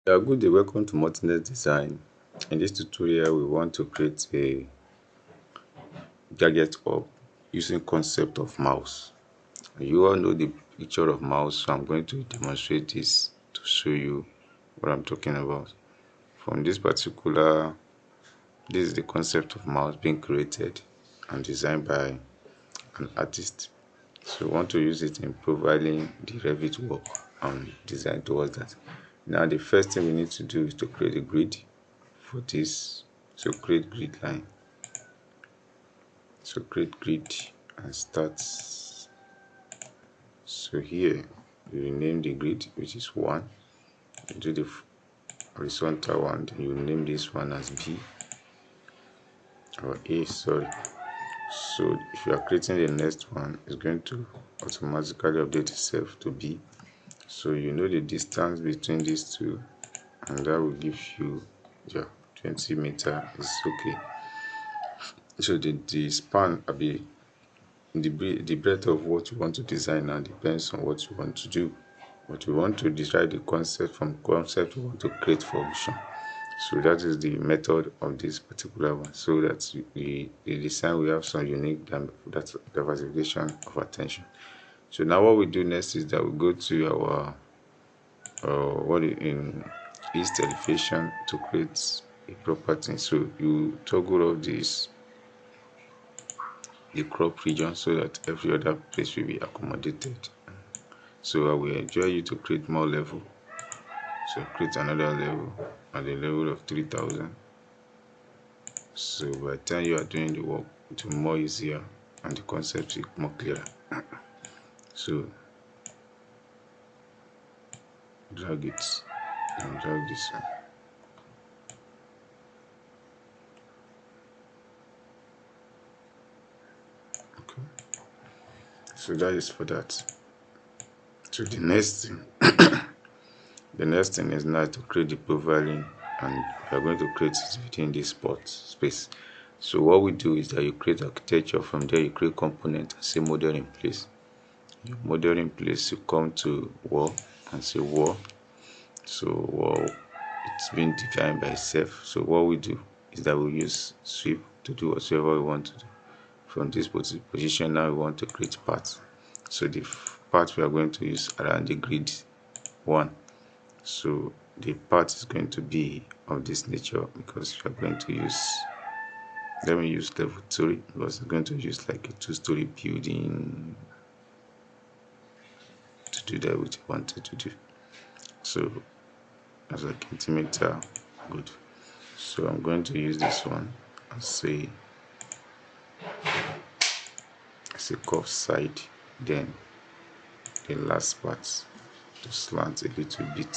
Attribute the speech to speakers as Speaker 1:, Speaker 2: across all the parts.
Speaker 1: Yeah, good day. Welcome to Multinet Design. In this tutorial, we want to create a gadget hub using concept of mouse. You all know the picture of mouse, so I'm going to demonstrate this to show you what I'm talking about. From this is the concept of mouse being created and designed by an artist. So we want to use it in providing the Revit work and design towards that. Now, the first thing we need to do is to create a grid for this. So create grid line. So create grid and start. So here you rename the grid, which is 1. You do the horizontal one, then you name this one as B or A, sorry. So if you are creating the next one, it's going to automatically update itself to B. So you know the distance between these two, and that will give you 20 meter is okay. So the span the breadth of what you want to design now depends on what you want to do. But we want to describe the concept. From concept we want to create function. So that is the method of this particular one, so that the design will have some unique diversification of attention. So now what we do next is that we go to our in east elevation to create a property. So you toggle off this the crop region so that every other place will be accommodated. So I will enjoy you to create more level. So create another level at the level of 3000. So by the time you are doing the work, it will be more easier and the concept is more clearer. So drag it and drag this one. Okay. So that is for that. So the next thing is now to create the profiling, and we are going to create it within this spot space. So what we do is that you create architecture. From there you create component and say model in place. Your model in place, you come to wall and say wall. So wall, it's been defined by itself. So what we do is that we use sweep to do whatever we want to do. From this position now we want to create parts. So the part we are going to use around the grid 1. So the part is going to be of this nature, because we are going to use, let me use level 3, because we're going to use like a 2-story building to do that which I wanted to do. So as a centimeter, good. So I'm going to use this one and say as a curve side, then the last part to slant a little bit.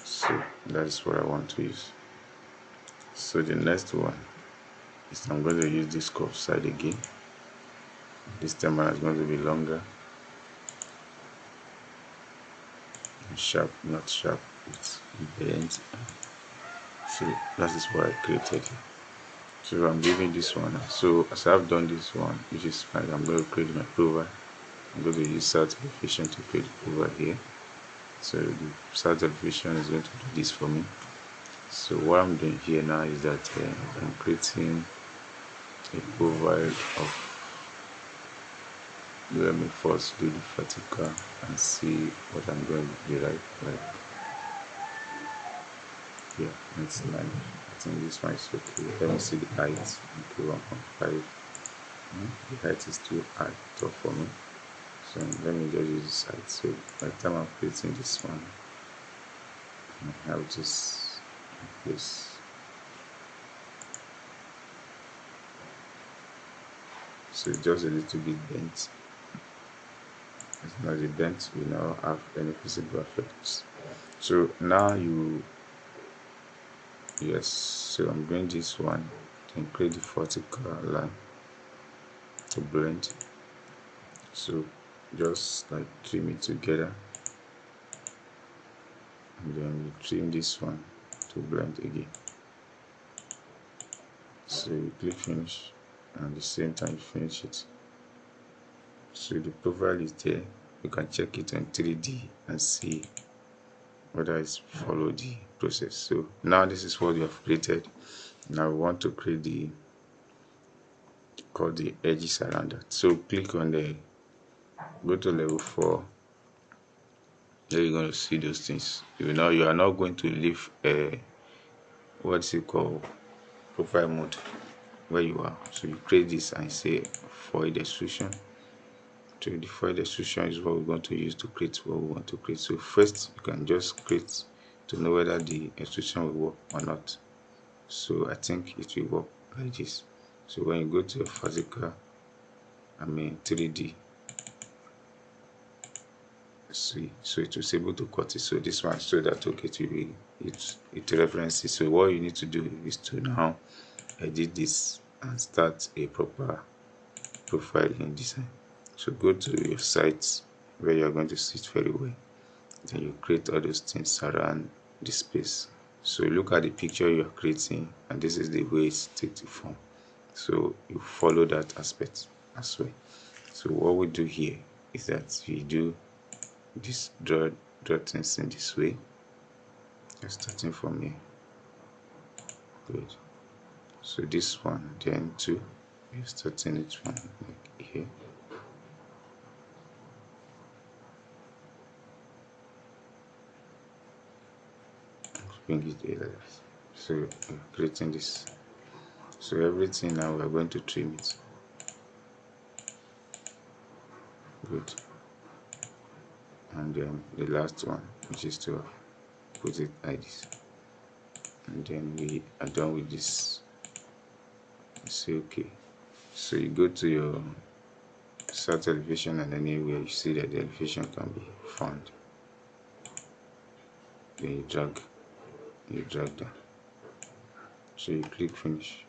Speaker 1: So that is what I want to use. So the next one is I'm going to use this curve side again. This time around is going to be longer and sharp, not sharp, it's bent. So that is what I created. So I'm leaving this one. So as I've done this one, which is fine, I'm going to create my profile. I'm going to use start elevation to create the profile here. So the start elevation is going to do this for me. So what I'm doing here now is that I'm creating a profile of, let me first do the vertical and see what I'm going to derive. Like, yeah, that's 9. I think this one is okay. Let me see the height. Okay, 1.5. The height is too high for me. So let me just use this height. So by the time I'm creating this one, I have this in place. So it's just a little bit bent. It's not a bent, we now have any visible effects. So now so I'm doing this one, then create the vertical line to blend. So just like trim it together, and then we trim this one to blend again. So you click finish, and at the same time finish it. So the profile is there, you can check it on 3D and see whether it's followed the process. So now this is what we have created. Now we want to create the edges around that. So click on go to level 4. There you're going to see those things. You know, you are not going to leave what's it called, profile mode where you are. So you create this and say void extrusion. So the void extrusion is what we're going to use to create what we want to create. So first you can just create to know whether the extrusion will work or not. So I think it will work like this. So when you go to your physical, 3D, see, so it was able to cut it. So this one, so that okay, it references. So what you need to do is to now edit this and start a proper profiling design. So go to your site where you are going to see it very well. Then you create all those things around the space. So look at the picture you are creating, and this is the way it takes the form. So you follow that aspect as well. So what we do here is that we do this draw things in this way. Just starting from here. Good. So this one, then 2, we're starting it from like here. Bring it here. So we're creating this. So everything now we are going to trim it. Good. And then the last one, which is to put it like this. And then we are done with this. Say okay. So you go to your start elevation, and anywhere you see that the elevation can be found, then you drag down. So you click finish,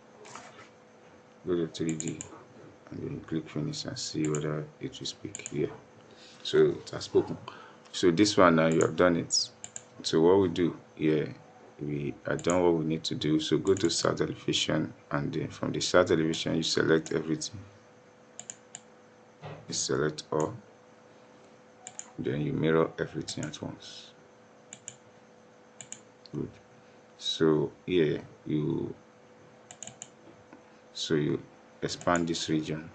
Speaker 1: go to 3D, and then you click finish and see whether it will speak here. So it has spoken. So this one now you have done it. So what we do here, we are done what we need to do. So go to start elevation, and then from the start elevation you select everything. You select all, then you mirror everything at once. Good. So here you expand this region.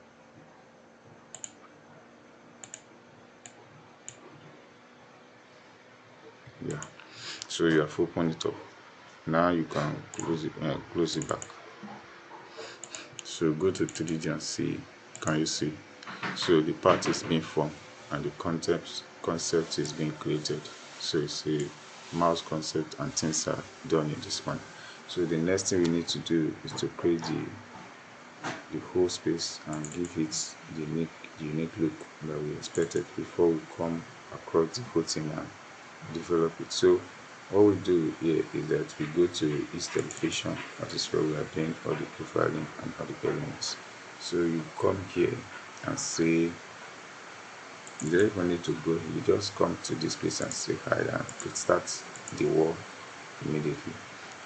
Speaker 1: Yeah. So you have opened it up. Now you can close it back. So go to 3D and see. Can you see? So the part is being formed and the concept is being created. So it's a mouse concept and things are done in this one. So the next thing we need to do is to create the whole space and give it the unique look that we expected before we come across the whole thing and develop it. So what we do here is that we go to east elevation. That is where we are doing all the profiling and all the elements. So you come here and say, you don't even need to go, you just come to this place and say hi, and it starts the wall immediately.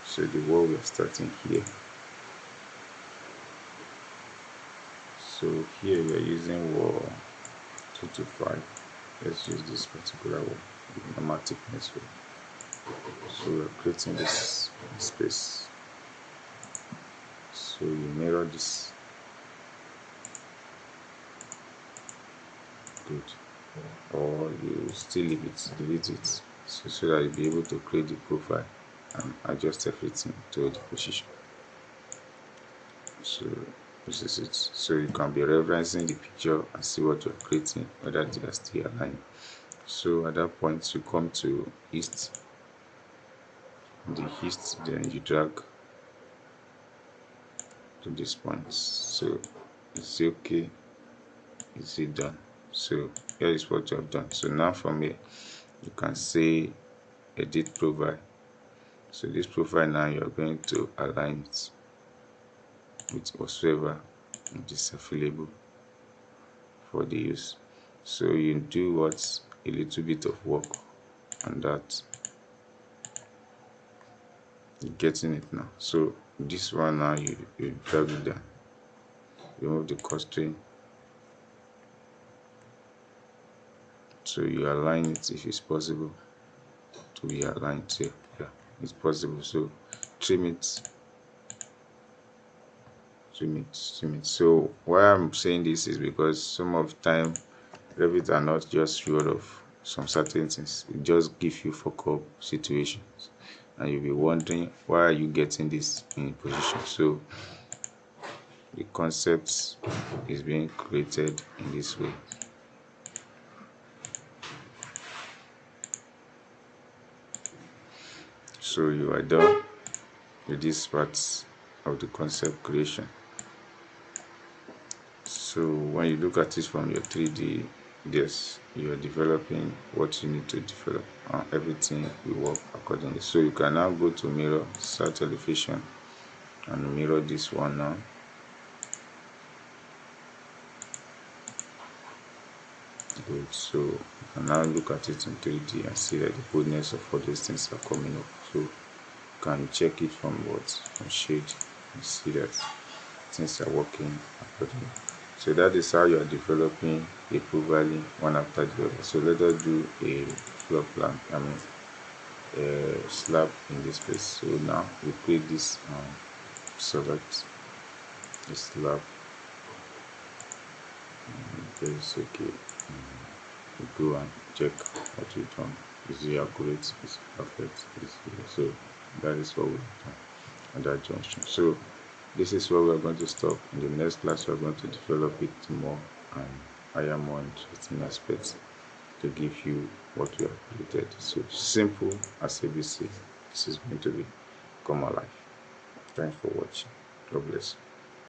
Speaker 1: So the wall we are starting here. So here we are using wall 225. Let's use this particular wall, the normal thickness wall. So we are creating this space. So you mirror this. Good. Or you still delete it, so that you'll be able to create the profile and adjust everything to the position. So this is it. So you can be referencing the picture and see what you're creating, whether they are still aligned. So at that point you come to east, then you drag to this point. So you say okay, is it done? So here is what you have done. So now from here you can say edit profile. So this profile now you are going to align it with whatsoever is available for the use. So you do what's a little bit of work on that. You're getting it now. So this one now you drag it down, remove the constraint So you align it if it's possible to be aligned. So yeah, it's possible. So trim it, trim it, trim it. So why I'm saying this is because some of the time Revit are not just sure of some certain things. It just gives you fuck up situations, and you'll be wondering why are you getting this in position. So the concept is being created in this way. So you are done with this part of the concept creation. So when you look at it from your 3D, yes, you are developing what you need to develop, and everything will work accordingly. So you can now go to mirror, start elevation, and mirror this one now. Good. So you can now look at it in 3D and see that the goodness of all these things are coming up. So you can check it from shade and see that things are working accordingly. So that is how you are developing a Pro Valley one after the other. So let us do a floor plan, a slab in this place. So now we create this, select the slab. It's okay. We go and check what we've done. Is it accurate? Is it perfect? So that is what we've done at that junction. So this is where we're going to stop. In the next class, we're going to develop it more and higher more interesting aspects to give you what we have created. So simple as ABC. This is going to be come alive. Thanks for watching. God bless.